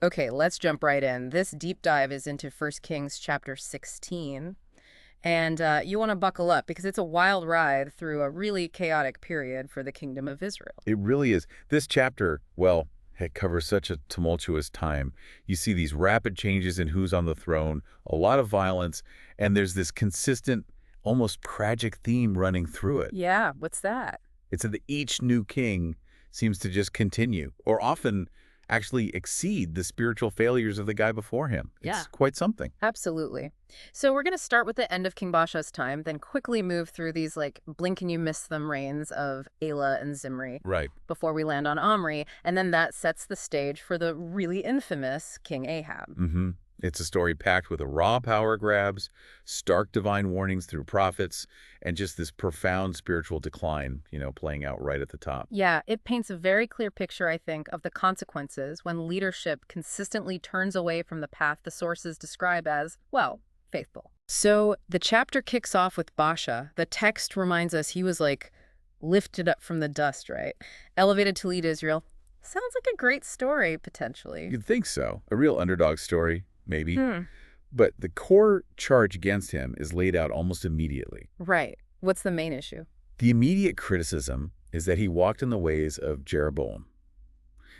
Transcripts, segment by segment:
Okay, let's jump right in. This deep dive is into 1 Kings chapter 16. And you want to buckle up because it's a wild ride through a really chaotic period for the Kingdom of Israel. It really is. This chapter, well, it covers such a tumultuous time. You see these rapid changes in who's on the throne, a lot of violence, and there's this consistent, almost tragic theme running through it. Yeah, what's that? It's that each new king seems to just continue, or often actually exceed the spiritual failures of the guy before him. Yeah. It's quite something. Absolutely. So we're going to start with the end of King Baasha's time, then quickly move through these like blink and you miss them reigns of Elah and Zimri Right. before we land on Omri, and then that sets the stage for the really infamous King Ahab. Mm-hmm. It's a story packed with raw power grabs, stark divine warnings through prophets, and just this profound spiritual decline, playing out right at the top. Yeah, it paints a very clear picture, I think, of the consequences when leadership consistently turns away from the path the sources describe as, well, faithful. So the chapter kicks off with Baasha. The text reminds us he was like lifted up from the dust, right? Elevated to lead Israel. Sounds like a great story, potentially. You'd think so. A real underdog story, maybe. Hmm. But the core charge against him is laid out almost immediately. Right. What's the main issue? The immediate criticism is that he walked in the ways of Jeroboam.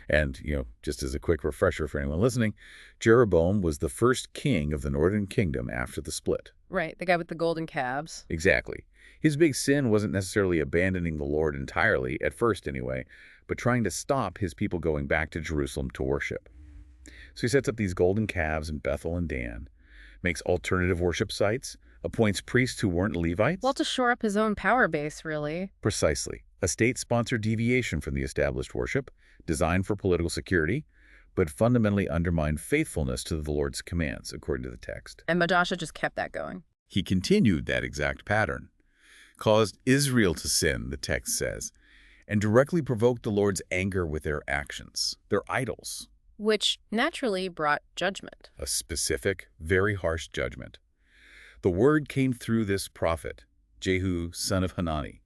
And, just as a quick refresher for anyone listening, Jeroboam was the first king of the northern kingdom after the split. Right, the guy with the golden calves. Exactly. His big sin wasn't necessarily abandoning the Lord entirely, at first anyway, but trying to stop his people going back to Jerusalem to worship. So he sets up these golden calves in Bethel and Dan, makes alternative worship sites, appoints priests who weren't Levites. Well, to shore up his own power base, really. Precisely. A state-sponsored deviation from the established worship, designed for political security, but fundamentally undermined faithfulness to the Lord's commands, according to the text. And Madasha just kept that going. He continued that exact pattern, caused Israel to sin, the text says, and directly provoked the Lord's anger with their actions, their idols. Which naturally brought judgment. A specific, very harsh judgment. The word came through this prophet, Jehu, son of Hanani.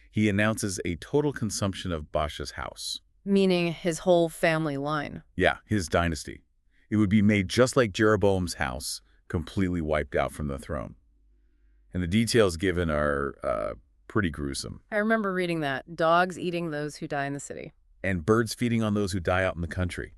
He announces a total consumption of Baasha's house. Meaning his whole family line. Yeah, his dynasty. It would be made just like Jeroboam's house, completely wiped out from the throne. And the details given are pretty gruesome. I remember reading that. Dogs eating those who die in the city. And birds feeding on those who die out in the country.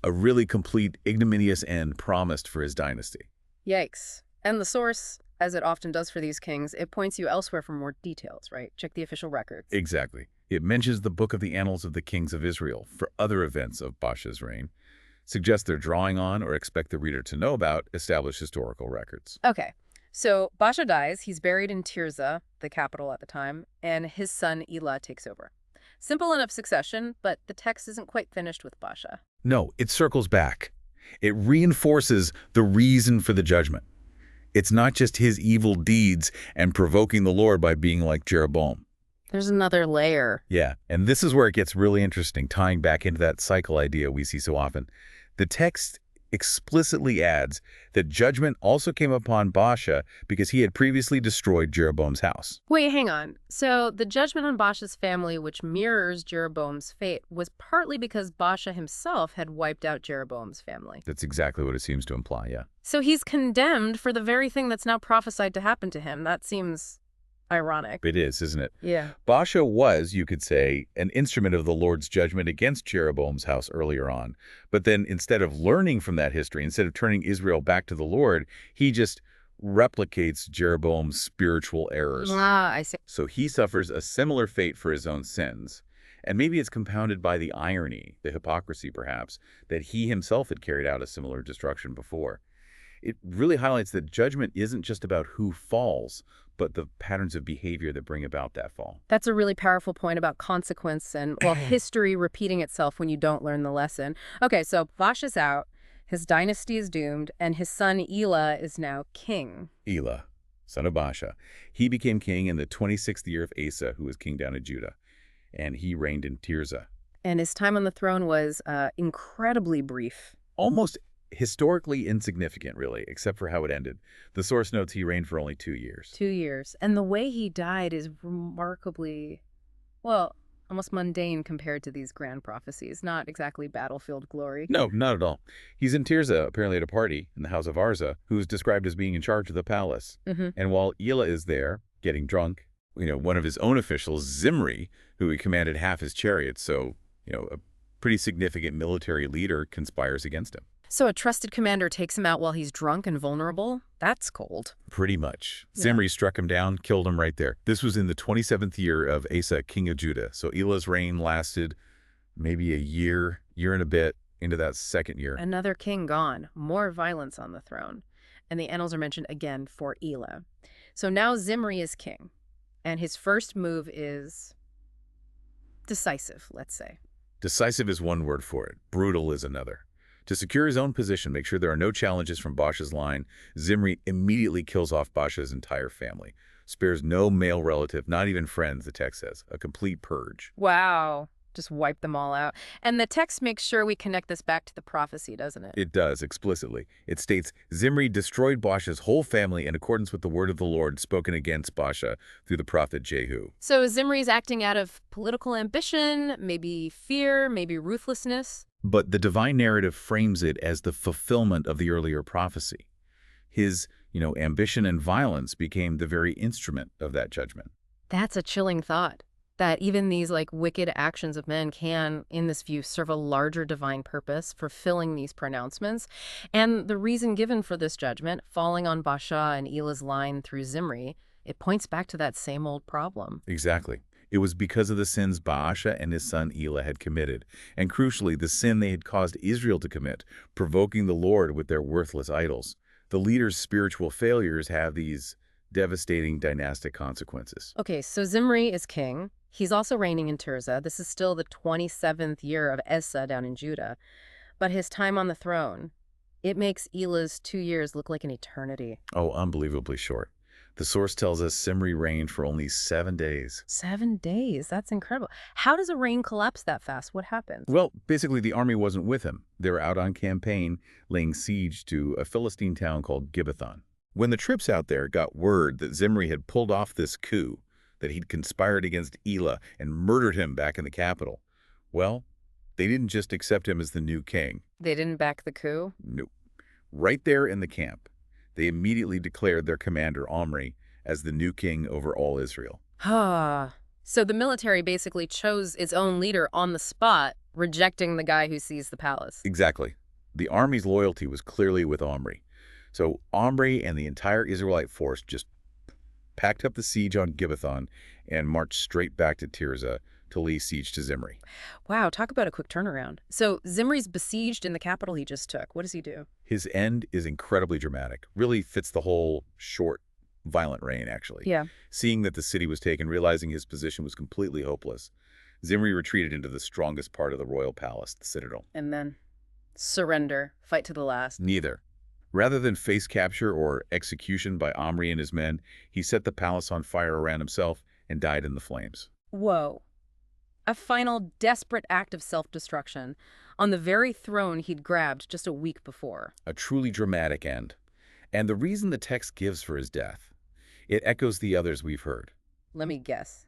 A really complete, ignominious end promised for his dynasty. Yikes. And the source, as it often does for these kings, it points you elsewhere for more details, right? Check the official records. Exactly. It mentions the book of the Annals of the Kings of Israel for other events of Baasha's reign, suggests they're drawing on or expect the reader to know about established historical records. Okay. So Baasha dies. He's buried in Tirzah, the capital at the time, and his son Elah takes over. Simple enough succession, but the text isn't quite finished with Baasha. No, it circles back. It reinforces the reason for the judgment. It's not just his evil deeds and provoking the Lord by being like Jeroboam. There's another layer. Yeah, and this is where it gets really interesting, tying back into that cycle idea we see so often. The text explicitly adds that judgment also came upon Baasha because he had previously destroyed Jeroboam's house. Wait, hang on. So the judgment on Baasha's family, which mirrors Jeroboam's fate, was partly because Baasha himself had wiped out Jeroboam's family. That's exactly what it seems to imply, yeah. So he's condemned for the very thing that's now prophesied to happen to him. That seems ironic. It is, isn't it? Yeah. Baasha was, you could say, an instrument of the Lord's judgment against Jeroboam's house earlier on. But then instead of learning from that history, instead of turning Israel back to the Lord, he just replicates Jeroboam's spiritual errors. Ah, I see. So he suffers a similar fate for his own sins. And maybe it's compounded by the irony, the hypocrisy perhaps, that he himself had carried out a similar destruction before. It really highlights that judgment isn't just about who falls, but the patterns of behavior that bring about that fall. That's a really powerful point about consequence and, well, history repeating itself when you don't learn the lesson. Okay, so Baasha's out, his dynasty is doomed, and his son Elah is now king. Elah, son of Baasha. He became king in the 26th year of Asa, who was king down in Judah, and he reigned in Tirzah. And his time on the throne was incredibly brief. Almost historically insignificant, really, except for how it ended. The source notes he reigned for only 2 years. 2 years. And the way he died is remarkably, well, almost mundane compared to these grand prophecies, not exactly battlefield glory. No, not at all. He's in Tirzah, apparently at a party in the house of Arza, who's described as being in charge of the palace. Mm-hmm. And while Elah is there, getting drunk, one of his own officials, Zimri, who he commanded half his chariots, so, a pretty significant military leader, conspires against him. So a trusted commander takes him out while he's drunk and vulnerable? That's cold. Pretty much. Yeah. Zimri struck him down, killed him right there. This was in the 27th year of Asa, king of Judah. So Elah's reign lasted maybe a year and a bit into that second year. Another king gone, more violence on the throne. And the annals are mentioned again for Elah. So now Zimri is king, and his first move is decisive, let's say. Decisive is one word for it. Brutal is another. To secure his own position, make sure there are no challenges from Baasha's line, Zimri immediately kills off Baasha's entire family. Spares no male relative, not even friends, the text says. A complete purge. Wow. Just wipe them all out. And the text makes sure we connect this back to the prophecy, doesn't it? It does, explicitly. It states, Zimri destroyed Baasha's whole family in accordance with the word of the Lord spoken against Baasha through the prophet Jehu. So Zimri's acting out of political ambition, maybe fear, maybe ruthlessness. But the divine narrative frames it as the fulfillment of the earlier prophecy. His, ambition and violence became the very instrument of that judgment. That's a chilling thought, that even these wicked actions of men can, in this view, serve a larger divine purpose, fulfilling these pronouncements. And the reason given for this judgment, falling on Baasha and Elah's line through Zimri, it points back to that same old problem. Exactly. It was because of the sins Baasha and his son Elah had committed, and crucially, the sin they had caused Israel to commit, provoking the Lord with their worthless idols. The leader's spiritual failures have these devastating dynastic consequences. Okay, so Zimri is king. He's also reigning in Tirzah. This is still the 27th year of Asa down in Judah. But his time on the throne, it makes Elah's 2 years look like an eternity. Oh, unbelievably short. The source tells us Zimri reigned for only 7 days. 7 days? That's incredible. How does a reign collapse that fast? What happened? Well, basically the army wasn't with him. They were out on campaign, laying siege to a Philistine town called Gibbethon. When the troops out there got word that Zimri had pulled off this coup, that he'd conspired against Elah and murdered him back in the capital, well, they didn't just accept him as the new king. They didn't back the coup? Nope. Right there in the camp, they immediately declared their commander, Omri, as the new king over all Israel. Ah. So the military basically chose its own leader on the spot, rejecting the guy who seized the palace. Exactly. The army's loyalty was clearly with Omri. So Omri and the entire Israelite force just packed up the siege on Gibbethon and marched straight back to Tirzah to lay siege to Zimri. Wow, talk about a quick turnaround. So Zimri's besieged in the capital he just took. What does he do? His end is incredibly dramatic. Really fits the whole short, violent reign, actually. Yeah. Seeing that the city was taken, realizing his position was completely hopeless, Zimri retreated into the strongest part of the royal palace, the citadel. And then surrender, fight to the last. Neither. Rather than face capture or execution by Omri and his men, he set the palace on fire around himself and died in the flames. Whoa. A final desperate act of self-destruction on the very throne he'd grabbed just a week before. A truly dramatic end. And the reason the text gives for his death, it echoes the others we've heard. Let me guess.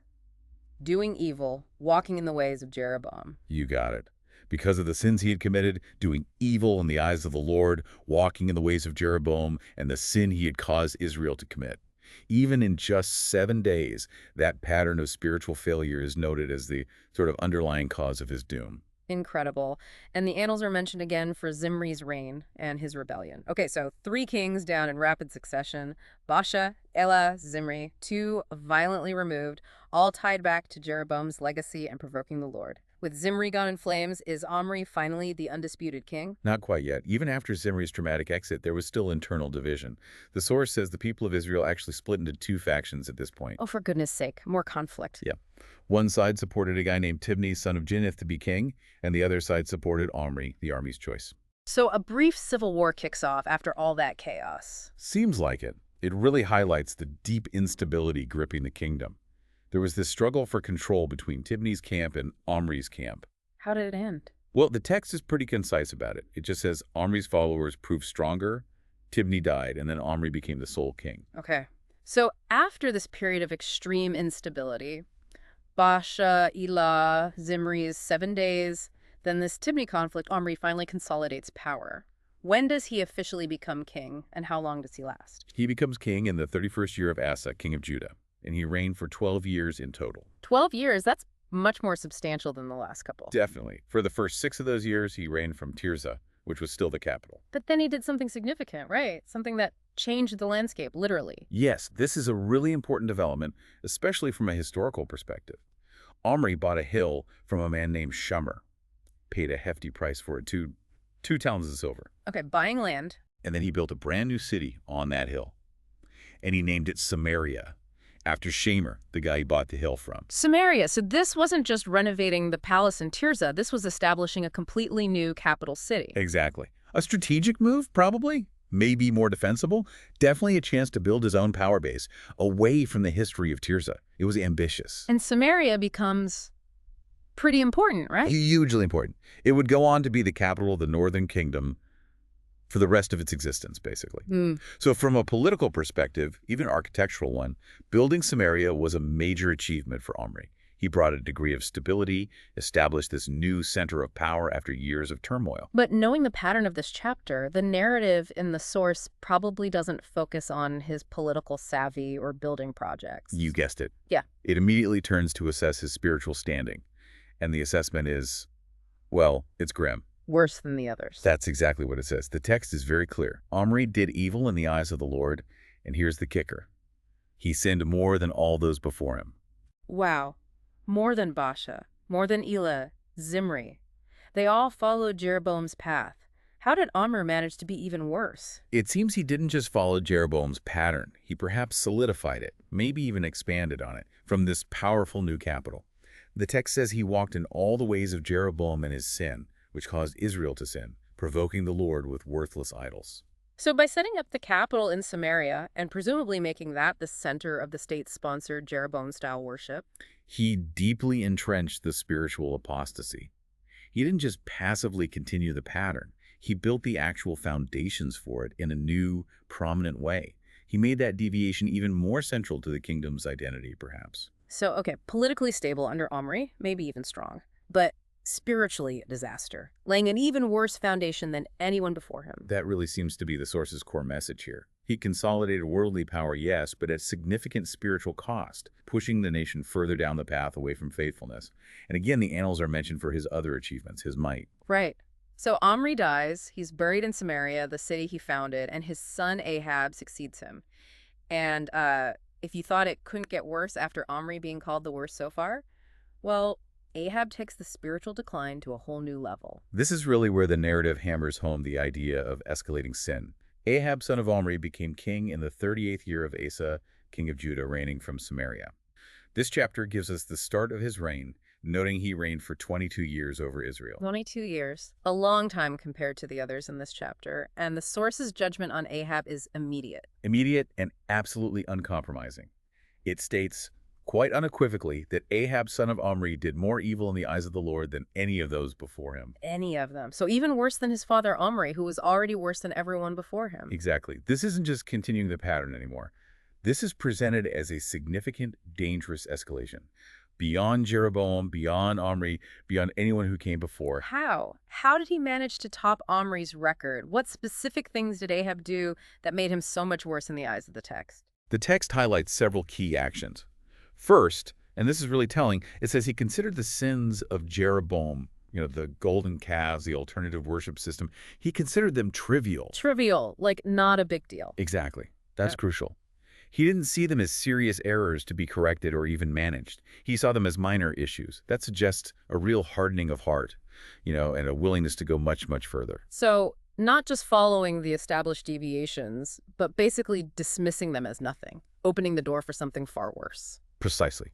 Doing evil, walking in the ways of Jeroboam. You got it. Because of the sins he had committed, doing evil in the eyes of the Lord, walking in the ways of Jeroboam, and the sin he had caused Israel to commit. Even in just 7 days, that pattern of spiritual failure is noted as the sort of underlying cause of his doom. Incredible. And the annals are mentioned again for Zimri's reign and his rebellion. Okay, so 3 kings down in rapid succession. Baasha, Elah, Zimri, 2 violently removed, all tied back to Jeroboam's legacy and provoking the Lord. With Zimri gone in flames, is Omri finally the undisputed king? Not quite yet. Even after Zimri's dramatic exit, there was still internal division. The source says the people of Israel actually split into 2 factions at this point. Oh, for goodness sake, more conflict. Yeah. One side supported a guy named Tibni, son of Gineth, to be king, and the other side supported Omri, the army's choice. So a brief civil war kicks off after all that chaos. Seems like it. It really highlights the deep instability gripping the kingdom. There was this struggle for control between Tibni's camp and Omri's camp. How did it end? Well, the text is pretty concise about it. It just says Omri's followers proved stronger, Tibni died, and then Omri became the sole king. Okay. So after this period of extreme instability, Baasha, Elah, Zimri's 7 days. Then this Tibni conflict, Omri finally consolidates power. When does he officially become king, and how long does he last? He becomes king in the 31st year of Asa, king of Judah, and he reigned for 12 years in total. 12 years, that's much more substantial than the last couple. Definitely. For the first 6 of those years, he reigned from Tirzah, which was still the capital. But then he did something significant, right? Something that changed the landscape, literally. Yes, this is a really important development, especially from a historical perspective. Omri bought a hill from a man named Shumer, paid a hefty price for it, two talents of silver. Okay, buying land. And then he built a brand new city on that hill. And he named it Samaria, after Shamer, the guy he bought the hill from. Samaria. So this wasn't just renovating the palace in Tirzah. This was establishing a completely new capital city. Exactly. A strategic move, probably. Maybe more defensible. Definitely a chance to build his own power base, away from the history of Tirzah. It was ambitious. And Samaria becomes pretty important, right? Hugely important. It would go on to be the capital of the Northern Kingdom for the rest of its existence, basically. So from a political perspective, even architectural one, building Samaria was a major achievement for Omri. He brought a degree of stability, established this new center of power after years of turmoil. But knowing the pattern of this chapter, the narrative in the source probably doesn't focus on his political savvy or building projects. You guessed it. Yeah. It immediately turns to assess his spiritual standing. And the assessment is, well, it's grim. Worse than the others. That's exactly what it says. The text is very clear. Omri did evil in the eyes of the Lord, and here's the kicker. He sinned more than all those before him. Wow. More than Baasha, more than Elah, Zimri. They all followed Jeroboam's path. How did Omri manage to be even worse? It seems he didn't just follow Jeroboam's pattern. He perhaps solidified it, maybe even expanded on it, from this powerful new capital. The text says he walked in all the ways of Jeroboam and his sin, which caused Israel to sin, provoking the Lord with worthless idols. So by setting up the capital in Samaria, and presumably making that the center of the state-sponsored Jeroboam-style worship, he deeply entrenched the spiritual apostasy. He didn't just passively continue the pattern. He built the actual foundations for it in a new, prominent way. He made that deviation even more central to the kingdom's identity, perhaps. So, okay, politically stable under Omri, maybe even strong, but spiritually a disaster, laying an even worse foundation than anyone before him. That really seems to be the source's core message here. He consolidated worldly power, yes, but at significant spiritual cost, pushing the nation further down the path away from faithfulness. And again, the annals are mentioned for his other achievements, his might. Right. So Omri dies, he's buried in Samaria, the city he founded, and his son Ahab succeeds him. And if you thought it couldn't get worse after Omri being called the worst so far, well, Ahab takes the spiritual decline to a whole new level. This is really where the narrative hammers home the idea of escalating sin. Ahab, son of Omri, became king in the 38th year of Asa, king of Judah, reigning from Samaria. This chapter gives us the start of his reign, noting he reigned for 22 years over Israel. 22 years, a long time compared to the others in this chapter, and the source's judgment on Ahab is immediate. Immediate and absolutely uncompromising. It states, quite unequivocally, that Ahab, son of Omri, did more evil in the eyes of the Lord than any of those before him. Any of them. So even worse than his father Omri, who was already worse than everyone before him. Exactly. This isn't just continuing the pattern anymore. This is presented as a significant, dangerous escalation. Beyond Jeroboam, beyond Omri, beyond anyone who came before. How? How did he manage to top Omri's record? What specific things did Ahab do that made him so much worse in the eyes of the text? The text highlights several key actions. First, and this is really telling, it says he considered the sins of Jeroboam, the golden calves, the alternative worship system, he considered them trivial. Trivial, like not a big deal. Exactly. That's Yeah. crucial. He didn't see them as serious errors to be corrected or even managed. He saw them as minor issues. That suggests a real hardening of heart, and a willingness to go much, much further. So not just following the established deviations, but basically dismissing them as nothing, opening the door for something far worse. Precisely.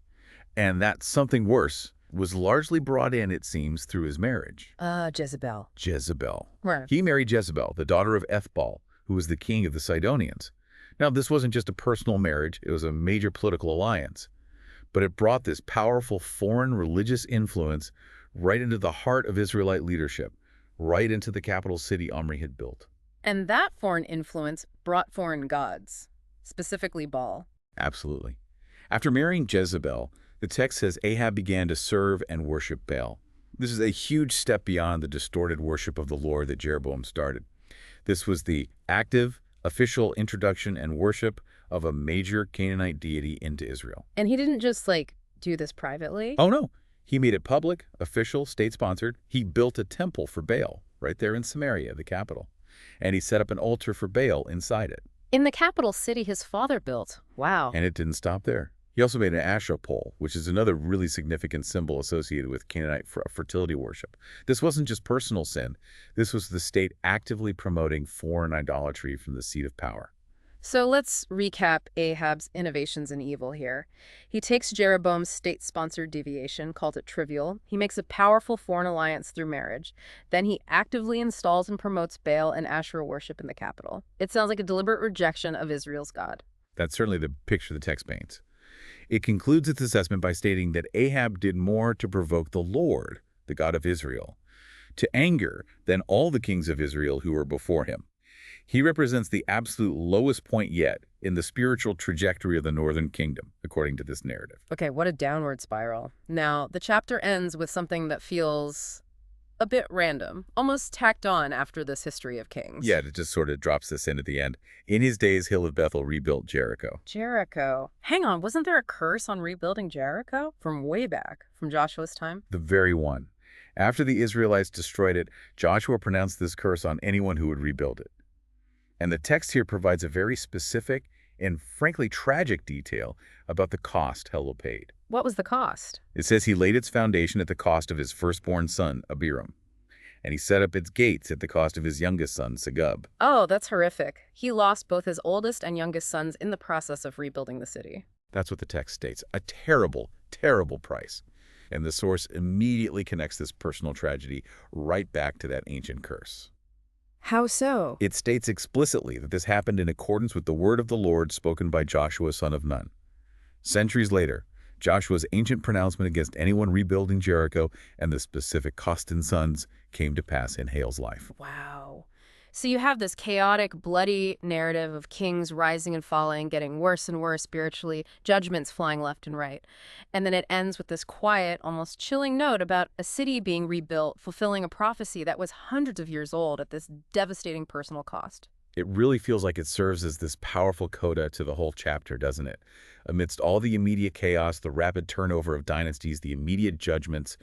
And that something worse was largely brought in, it seems, through his marriage. Jezebel. Jezebel. Right. He married Jezebel, the daughter of Ethbal, who was the king of the Sidonians. Now, this wasn't just a personal marriage, it was a major political alliance. But it brought this powerful foreign religious influence right into the heart of Israelite leadership, right into the capital city Omri had built. And that foreign influence brought foreign gods, specifically Baal. Absolutely. After marrying Jezebel, The text says Ahab began to serve and worship Baal. This is a huge step beyond the distorted worship of the Lord that Jeroboam started. This was the active, official introduction and worship of a major Canaanite deity into Israel. And he didn't just, like, do this privately? Oh no, he made it public, official, state-sponsored. He built a temple for Baal right there in Samaria, the capital. And he set up an altar for Baal inside it. In the capital city his father built. Wow. And it didn't stop there. He also made an Asherah pole, which is another really significant symbol associated with Canaanite fertility worship. This wasn't just personal sin. This was the state actively promoting foreign idolatry from the seat of power. So let's recap Ahab's innovations in evil here. He takes Jeroboam's state-sponsored deviation, called it trivial. He makes a powerful foreign alliance through marriage. Then he actively installs and promotes Baal and Asherah worship in the capital. It sounds like a deliberate rejection of Israel's God. That's certainly the picture the text paints. It concludes its assessment by stating that Ahab did more to provoke the Lord, the God of Israel, to anger than all the kings of Israel who were before him. He represents the absolute lowest point yet in the spiritual trajectory of the northern kingdom, according to this narrative. Okay, what a downward spiral. Now, the chapter ends with something that feels a bit random, almost tacked on after this history of kings. Yeah, it just sort of drops this in at the end. In his days, Hill of Bethel rebuilt Jericho. Jericho. Hang on, wasn't there a curse on rebuilding Jericho? From way back, from Joshua's time? The very one. After the Israelites destroyed it, Joshua pronounced this curse on anyone who would rebuild it. And the text here provides a very specific and frankly tragic detail about the cost Hill paid. What was the cost? It says he laid its foundation at the cost of his firstborn son, Abiram, and he set up its gates at the cost of his youngest son, Segub. Oh, that's horrific. He lost both his oldest and youngest sons in the process of rebuilding the city. That's what the text states. A terrible, terrible price. And the source immediately connects this personal tragedy right back to that ancient curse. How so? It states explicitly that this happened in accordance with the word of the Lord spoken by Joshua, son of Nun. Centuries later, Joshua's ancient pronouncement against anyone rebuilding Jericho and the specific cost in sons came to pass in Hale's life. Wow. So you have this chaotic, bloody narrative of kings rising and falling, getting worse and worse spiritually, judgments flying left and right. And then it ends with this quiet, almost chilling note about a city being rebuilt, fulfilling a prophecy that was hundreds of years old at this devastating personal cost. It really feels like it serves as this powerful coda to the whole chapter, doesn't it? Amidst all the immediate chaos, the rapid turnover of dynasties, the immediate judgments,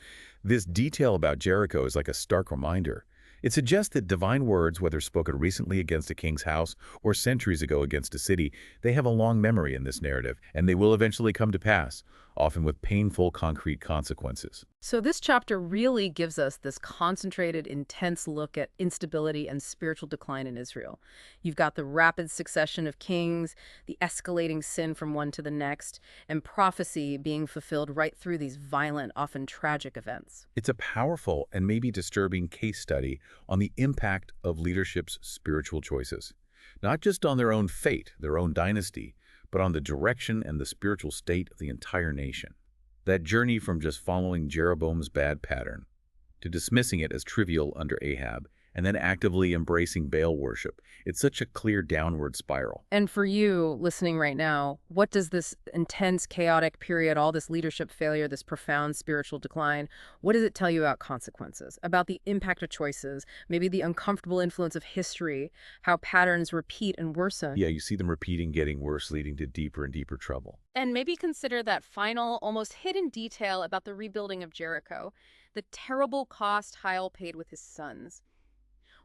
this detail about Jericho is like a stark reminder. It suggests that divine words, whether spoken recently against a king's house or centuries ago against a city, they have a long memory in this narrative, and they will eventually come to pass, often with painful, concrete consequences. So this chapter really gives us this concentrated, intense look at instability and spiritual decline in Israel. You've got the rapid succession of kings, the escalating sin from one to the next, and prophecy being fulfilled right through these violent, often tragic events. It's a powerful and maybe disturbing case study on the impact of leadership's spiritual choices, not just on their own fate, their own dynasty, but on the direction and the spiritual state of the entire nation. That journey from just following Jeroboam's bad pattern to dismissing it as trivial under Ahab and then actively embracing Baal worship, it's such a clear downward spiral. And for you listening right now, what does this intense, chaotic period, all this leadership failure, this profound spiritual decline, what does it tell you about consequences, about the impact of choices, maybe the uncomfortable influence of history, how patterns repeat and worsen? Yeah, you see them repeating, getting worse, leading to deeper and deeper trouble. And maybe consider that final, almost hidden detail about the rebuilding of Jericho, the terrible cost Hiel paid with his sons.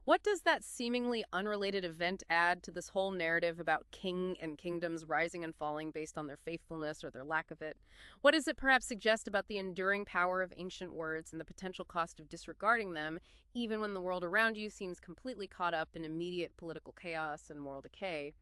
What does that seemingly unrelated event add to this whole narrative about king and kingdoms rising and falling based on their faithfulness or their lack of it? What does it perhaps suggest about the enduring power of ancient words and the potential cost of disregarding them, even when the world around you seems completely caught up in immediate political chaos and moral decay?